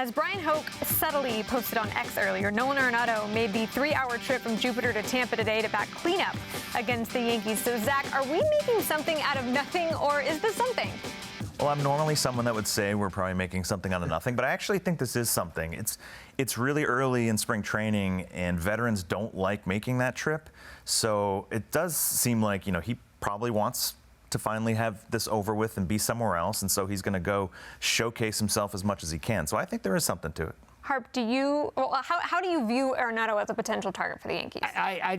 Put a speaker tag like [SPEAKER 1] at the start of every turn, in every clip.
[SPEAKER 1] As Brian Hoke subtly posted on X earlier, Nolan Arenado made the 3-hour trip from Jupiter to Tampa today to back cleanup against the Yankees. So, Zack, are we making something out of nothing, or is this something?
[SPEAKER 2] Well, I'm normally someone that would say we're probably making something out of nothing, but I actually think this is something. It's really early in spring training, and veterans don't like making that trip. So it does seem like, he probably wants to finally have this over with and be somewhere else, and so he's going to go showcase himself as much as he can. So I think there is something to it.
[SPEAKER 1] Harp, how do you view Arenado as a potential target for the Yankees?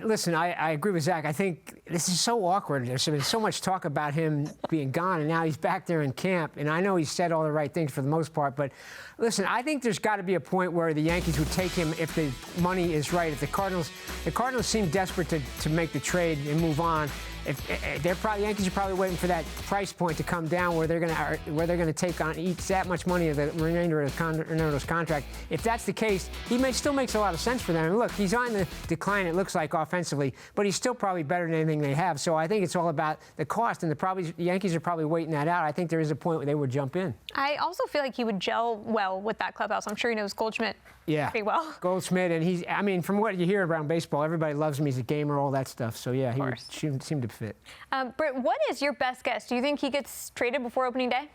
[SPEAKER 3] Listen, I agree with Zack. I think this is so awkward. There's been so much talk about him being gone, and now he's back there in camp. And I know he said all the right things for the most part, but listen, I think there's got to be a point where the Yankees would take him if the money is right. If the Cardinals seem desperate to make the trade and move on. Yankees are probably waiting for that price point to come down where they're going to take on each that much money of the remainder of Arenado's contract. If that's the case, he still makes a lot of sense for them. And look, he's on the decline, it looks like, offensively, but he's still probably better than anything they have. So I think it's all about the cost, and the Yankees are probably waiting that out. I think there is a point where they would jump in.
[SPEAKER 1] I also feel like he would gel well with that clubhouse. I'm sure he knows Goldschmidt pretty well.
[SPEAKER 3] Goldschmidt, and from what you hear around baseball, everybody loves him. He's a gamer, all that stuff. So yeah, he would seem to fit.
[SPEAKER 1] Britt, what is your best guess? Do you think he gets traded before opening day?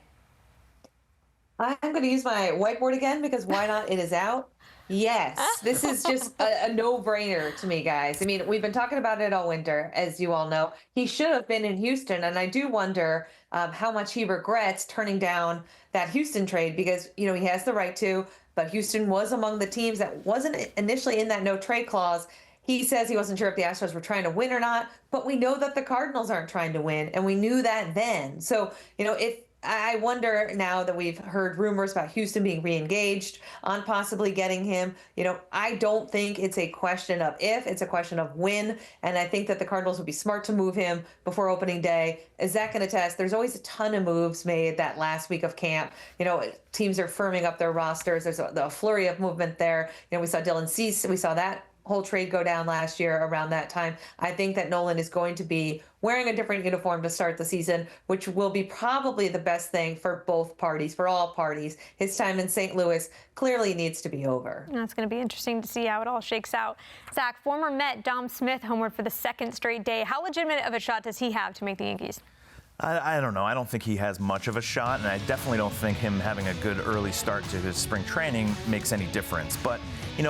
[SPEAKER 4] I'm going to use my whiteboard again because why not? It is out. Yes, this is just a no-brainer to me, guys. I mean, we've been talking about it all winter, as you all know. He should have been in Houston, and I do wonder how much he regrets turning down that Houston trade because, he has the right to, but Houston was among the teams that wasn't initially in that no-trade clause. He says he wasn't sure if the Astros were trying to win or not, but we know that the Cardinals aren't trying to win, and we knew that then. So, if I wonder now that we've heard rumors about Houston being re-engaged on possibly getting him, I don't think it's a question of if, it's a question of when, and I think that the Cardinals would be smart to move him before opening day. As Zack can attest, there's always a ton of moves made that last week of camp. Teams are firming up their rosters. There's a flurry of movement there. We saw Dylan Cease, we saw that whole trade go down last year around that time. I think that Nolan is going to be wearing a different uniform to start the season, which will be probably the best thing for both parties, for all parties. His time in St. Louis clearly needs to be over.
[SPEAKER 1] It's going to be interesting to see how it all shakes out. Zack, former Met Dom Smith homered for the second straight day. How legitimate of a shot does he have to make the Yankees?
[SPEAKER 2] I don't know. I don't think he has much of a shot, and I definitely don't think him having a good early start to his spring training makes any difference. But, when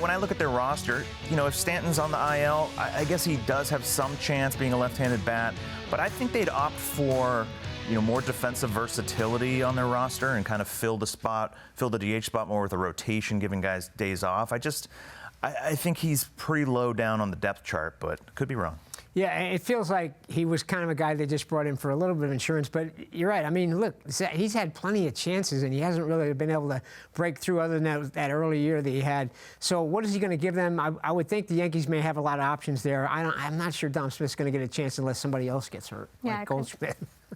[SPEAKER 2] I look at their roster, if Stanton's on the IL, I guess he does have some chance being a left-handed bat. But I think they'd opt for, more defensive versatility on their roster and kind of fill the DH spot more with a rotation, giving guys days off. I think he's pretty low down on the depth chart, but could be wrong.
[SPEAKER 3] Yeah, it feels like he was kind of a guy they just brought in for a little bit of insurance. But you're right. I mean, look, he's had plenty of chances, and he hasn't really been able to break through other than that early year that he had. So what is he going to give them? I would think the Yankees may have a lot of options there. I'm not sure Dom Smith's going to get a chance unless somebody else gets hurt, like Goldschmidt.